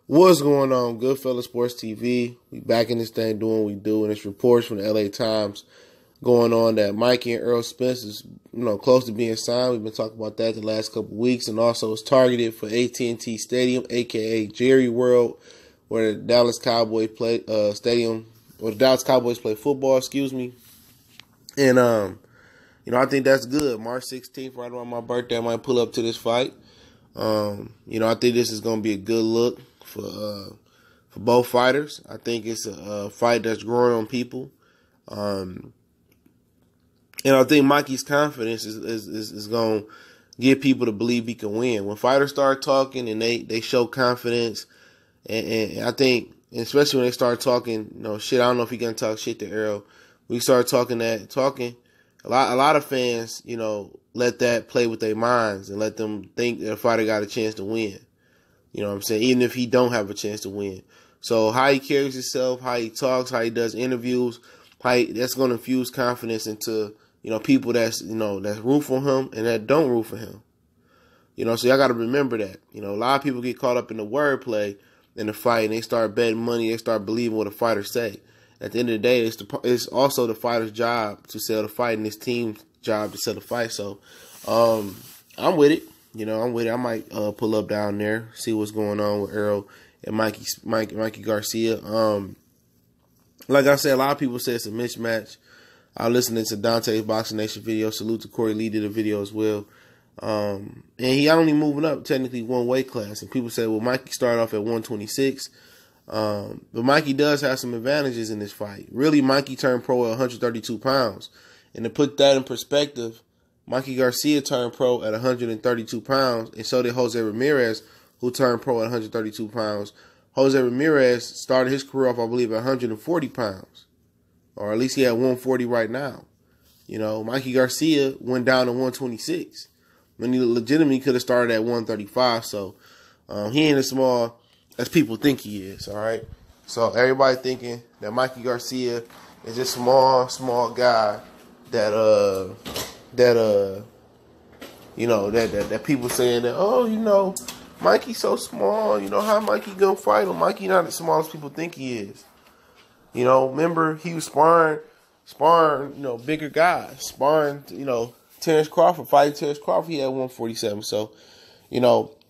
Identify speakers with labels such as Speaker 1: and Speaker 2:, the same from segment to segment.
Speaker 1: What's going on, Goodfellas Sports TV? We back in this thing doing what we do, and it's reports from the LA Times going on that Mikey and Errol Spence is, close to being signed. We've been talking about that the last couple of weeks, and also it's targeted for AT&T Stadium, aka Jerry World, where the Dallas Cowboys play the Dallas Cowboys play football. And I think that's good. March 16th, right around my birthday, I might pull up to this fight. I think this is going to be a good look for both fighters. I think it's a fight that's growing on people. And I think Mikey's confidence is going to get people to believe he can win. When fighters start talking and they show confidence, and I think, especially when they start talking, shit, I don't know if he going to talk shit to Errol. We start talking, a lot of fans, let that play with their minds and let them think that a fighter got a chance to win. You know what I'm saying? Even if he don't have a chance to win. So how he carries himself, how he talks, how he does interviews, that's going to infuse confidence into, people that's root for him and that don't root for him. So y'all got to remember that. A lot of people get caught up in the wordplay in the fight, and they start betting money. They start believing what a fighter say. At the end of the day, it's also the fighter's job to sell the fight and his team's job to sell the fight. So I'm with it. I'm with it. I might pull up down there, see what's going on with Errol and Mikey Garcia. Like I said, a lot of people say it's a mismatch. I was listening to Dante's Boxing Nation video. Salute to Corey Lee, did a video as well. And he only moving up technically one weight class. And people say, well, Mikey started off at 126. But Mikey does have some advantages in this fight. Really, Mikey turned pro at 132 pounds. And to put that in perspective, Mikey Garcia turned pro at 132 pounds, and so did Jose Ramirez, who turned pro at 132 pounds. Jose Ramirez started his career off, I believe, at 140 pounds. Or at least he had 140 right now. Mikey Garcia went down to 126 when he legitimately could have started at 135. So he ain't as small as people think he is, all right? So everybody thinking that Mikey Garcia is this small guy that people saying that, Mikey's so small, how Mikey gonna fight him? Mikey not as small as people think he is. Remember he was sparring, bigger guys, sparring, Terrence Crawford, fighting Terrence Crawford, he had 147. So, he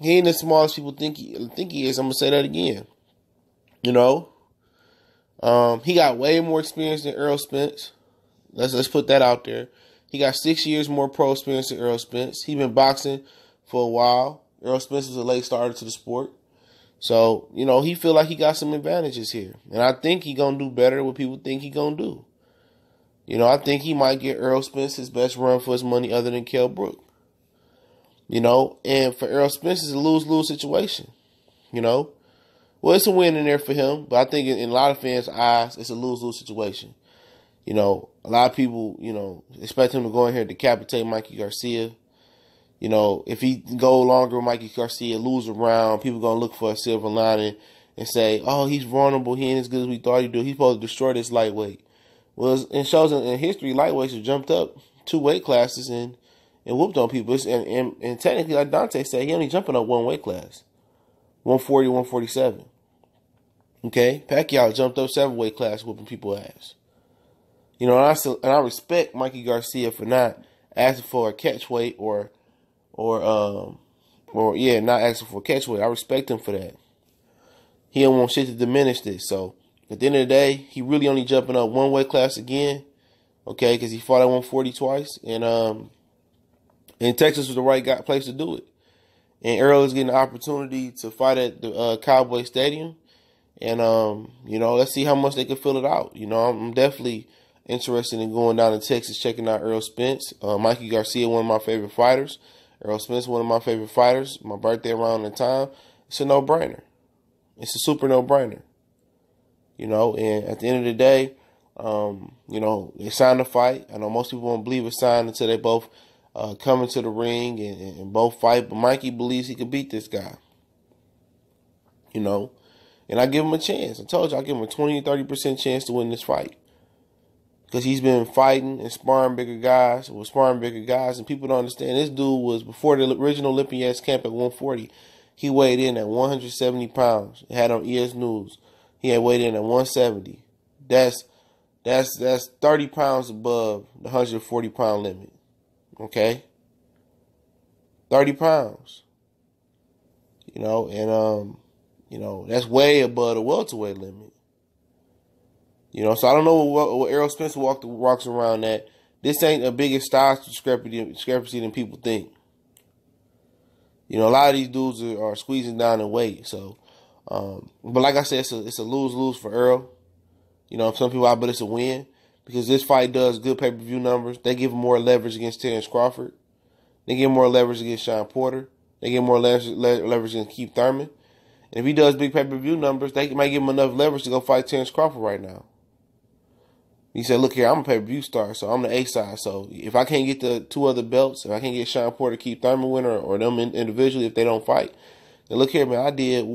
Speaker 1: ain't as small as people think he is. I'm gonna say that again. He got way more experience than Errol Spence. Let's put that out there. He got 6 years more pro experience than Errol Spence. He been boxing for a while. Errol Spence was a late starter to the sport. So, he feel like he got some advantages here. And I think he going to do better than what people think he going to do. I think he might get Errol Spence his best run for his money other than Kell Brook. And for Errol Spence, it's a lose-lose situation. Well, it's a win in there for him. But I think in a lot of fans' eyes, it's a lose-lose situation. A lot of people, expect him to go in here and decapitate Mikey Garcia. If he go longer with Mikey Garcia, lose a round, people going to look for a silver lining and say, oh, he's vulnerable. He ain't as good as we thought he'd do. He's supposed to destroy this lightweight. Well, it shows in history, lightweights have jumped up 2 weight classes and whooped on people. And technically, like Dante said, he only jumping up 1 weight class, 140, 147. Okay? Pacquiao jumped up 7 weight classes, whooping people's ass. And I respect Mikey Garcia for not asking for a catch weight or not asking for a catch weight. I respect him for that. He don't want shit to diminish this. So at the end of the day, he really only jumping up 1 weight class again. Okay, because he fought at 140 twice, and Texas was the right place to do it. And Errol is getting the opportunity to fight at the Cowboy Stadium, and let's see how much they can fill it out. I'm definitely interested in going down to Texas, checking out Errol Spence. Mikey Garcia, one of my favorite fighters. Errol Spence, one of my favorite fighters. My birthday around the time. It's a no-brainer. It's a super no-brainer. And at the end of the day, they signed the fight. I know most people won't believe it's signed until they both come into the ring and both fight. But Mikey believes he could beat this guy. And I give him a chance. I told you I give him a 20 to 30% chance to win this fight. Because he's been fighting and sparring bigger guys, and people don't understand. This dude was, before the original Olympiads camp at 140, He weighed in at 170 pounds. It had on ES News. He had weighed in at 170. That's 30 pounds above the 140-pound limit. Okay? 30 pounds. That's way above the welterweight limit. So I don't know what Errol Spence walks around at. This ain't a bigger style discrepancy than people think. A lot of these dudes are squeezing down in weight. So, but like I said, it's a lose-lose for Errol. Some people out, but it's a win because this fight does good pay-per-view numbers. They give him more leverage against Terrence Crawford. They give him more leverage against Sean Porter. They give him more leverage against Keith Thurman. And if he does big pay-per-view numbers, they might give him enough leverage to go fight Terrence Crawford right now. He said, look here, I'm a pay-per-view star, so I'm the A side. So if I can't get the 2 other belts, if I can't get Sean Porter, Keith Thurman winner, or them individually if they don't fight, then look here, man, I did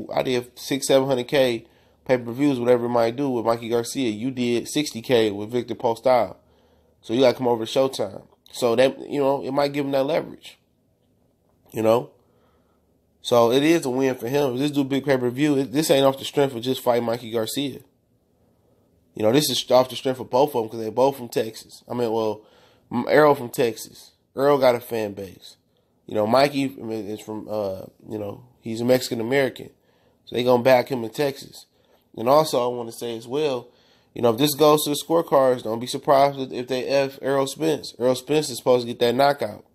Speaker 1: $600-700K pay-per-views, whatever it might do with Mikey Garcia. You did $60K with Victor Postile. So you got to come over to Showtime. So that, it might give him that leverage. So it is a win for him. If this do big pay-per-view, this ain't off the strength of just fighting Mikey Garcia. This is off the strength of both of them because they're both from Texas. Errol from Texas. Errol got a fan base. Mikey is from, he's a Mexican-American. So they going to back him in Texas. And also I want to say as well, if this goes to the scorecards, don't be surprised if they F Errol Spence. Errol Spence is supposed to get that knockout.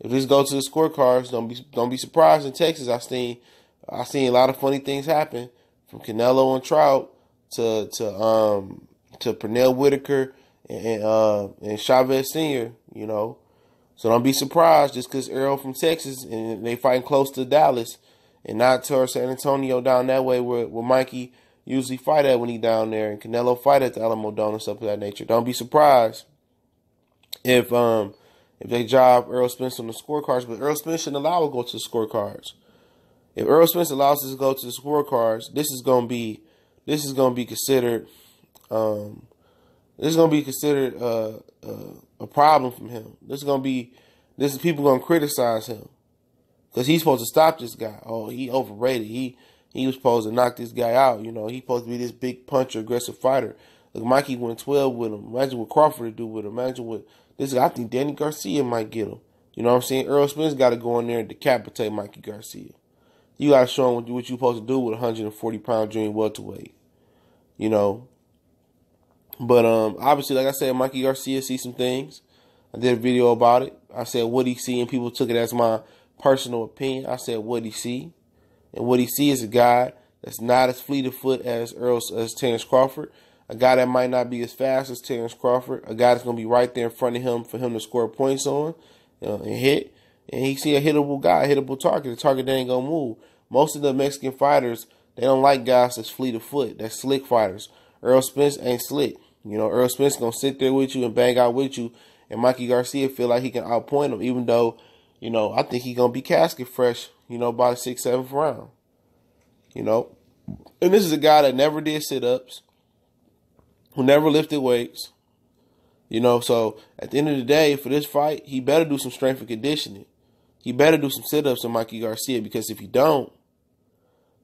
Speaker 1: If this goes to the scorecards, don't be surprised. In Texas, I seen a lot of funny things happen from Canelo and Trout to Pernell Whitaker and Chavez Sr. So don't be surprised just because Errol from Texas and they fighting close to Dallas and not towards San Antonio down that way where Mikey usually fight at when he down there and Canelo fight at the Alamo Dome and stuff of that nature. Don't be surprised if they job Errol Spence on the scorecards, but Errol Spence shouldn't allow it to go to the scorecards. If Errol Spence allows this to go to the scorecards, this is going to be considered a problem from him. This is people going to criticize him because he's supposed to stop this guy. Oh, he overrated. He was supposed to knock this guy out. He's supposed to be this big puncher, aggressive fighter. Look, Mikey went 12 with him. Imagine what Crawford would do with him. Imagine what this guy. I think Danny Garcia might get him. You know what I'm saying? Errol Spence got to go in there and decapitate Mikey Garcia. You got to show him what you're supposed to do with a 140-pound junior welterweight. But obviously, like I said, Mikey Garcia sees some things. I did a video about it. I said what he see, and people took it as my personal opinion. I said what he see, and what he see is a guy that's not as fleet of foot as Terrence Crawford, a guy that might not be as fast as Terrence Crawford, a guy that's gonna be right there in front of him for him to score points on and hit. And he see a hittable guy, a hittable target, a target that ain't gonna move. Most of the Mexican fighters, they don't like guys that's fleet of foot, that's slick fighters. Errol Spence ain't slick. Errol Spence gonna sit there with you and bang out with you, and Mikey Garcia feel like he can outpoint him, even though, I think he gonna be casket fresh, by the 6th, 7th round. And this is a guy that never did sit-ups, who never lifted weights. So at the end of the day, for this fight, he better do some strength and conditioning. He better do some sit-ups to Mikey Garcia, because if he don't,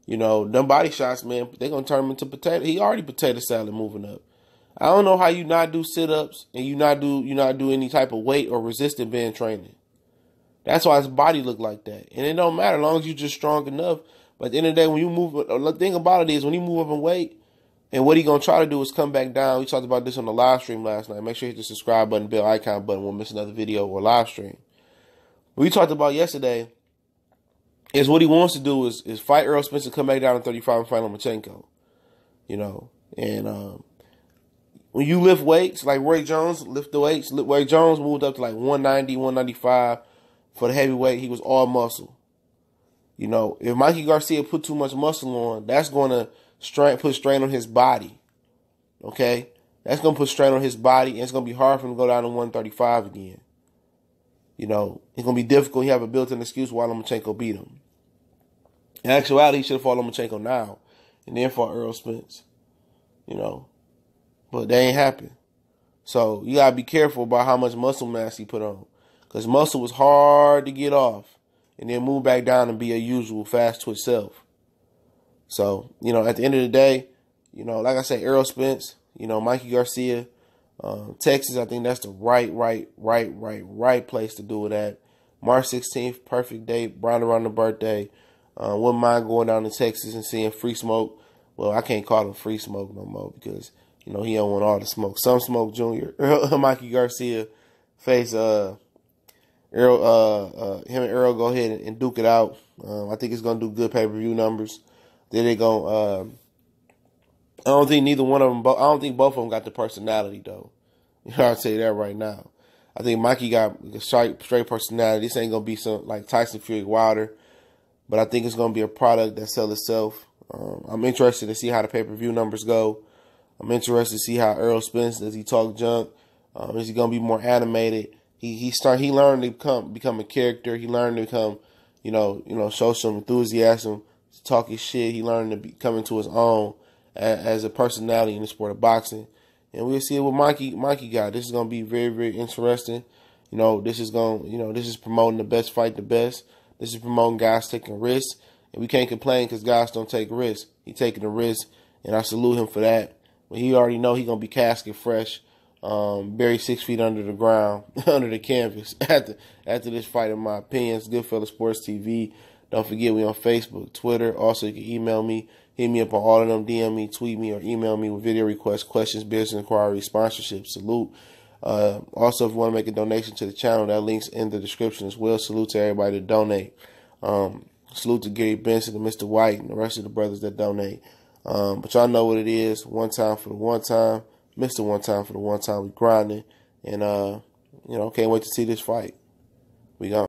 Speaker 1: them body shots, man, they're going to turn him into potato. He already potato salad moving up. I don't know how you not do sit-ups and you not do any type of weight or resistant band training. That's why his body look like that. And it don't matter as long as you're just strong enough. But at the end of the day, when you move, the thing about it is when you move up in weight, and what he going to try to do is come back down. We talked about this on the live stream last night. Make sure you hit the subscribe button, bell icon button. Won't miss another video or live stream. What we talked about yesterday is what he wants to do is fight Errol Spence and come back down to 35 and fight Lomachenko. And when you lift weights, like Roy Jones lift the weights. Roy Jones moved up to like 190, 195 for the heavyweight. He was all muscle. If Mikey Garcia put too much muscle on, that's going to put strain on his body. Okay? That's going to put strain on his body, and it's going to be hard for him to go down to 135 again. It's going to be difficult. He have a built-in excuse why Lomachenko beat him. In actuality, he should have fought Lomachenko now and then fought Errol Spence. But that ain't happened. So you got to be careful about how much muscle mass he put on, because muscle was hard to get off. and then move back down and be your usual fast twitch self. So, at the end of the day, like I said, Errol Spence, Mikey Garcia, Texas, I think that's the right place to do it at. March 16th, perfect date, right around the birthday. Wouldn't mind going down to Texas and seeing Free Smoke. Well, I can't call him Free Smoke no more because, he don't want all the smoke. Some Smoke Jr., Mikey Garcia face Errol, him and Errol go ahead and duke it out. I think it's gonna do good pay-per-view numbers. Then they gonna I don't think neither one of them. I don't think both of them got the personality though. I'll tell you that right now. I think Mikey got a straight personality. This ain't gonna be some like Tyson Fury Wilder, but I think it's gonna be a product that sells itself. I'm interested to see how the pay-per-view numbers go. I'm interested to see how Errol Spence, does he talk junk? Is he gonna be more animated? He learned to become a character. He learned to become, show some enthusiasm, talk his shit. He learned to come into his own as a personality in the sport of boxing. And we'll see what Mikey got. This is gonna be very, very interesting. This is promoting the best fight the best. This is promoting guys taking risks. And we can't complain because guys don't take risks. He taking a risk, and I salute him for that. But he already know he gonna be casket fresh, buried 6 feet under the ground, under the canvas after this fight. In my opinion, it's Goodfellas Sports TV. Don't forget we on Facebook, Twitter. Also, you can email me, hit me up on all of them, DM me, tweet me, or email me with video requests, questions, business inquiries, sponsorship. Salute. Also, if you want to make a donation to the channel, that link's in the description as well. Salute to everybody that donate. Salute to Gary Benson and Mr. White and the rest of the brothers that donate. But y'all know what it is. One time for the one time. Mr. One time for the one time. We grinding. And, can't wait to see this fight. We gone.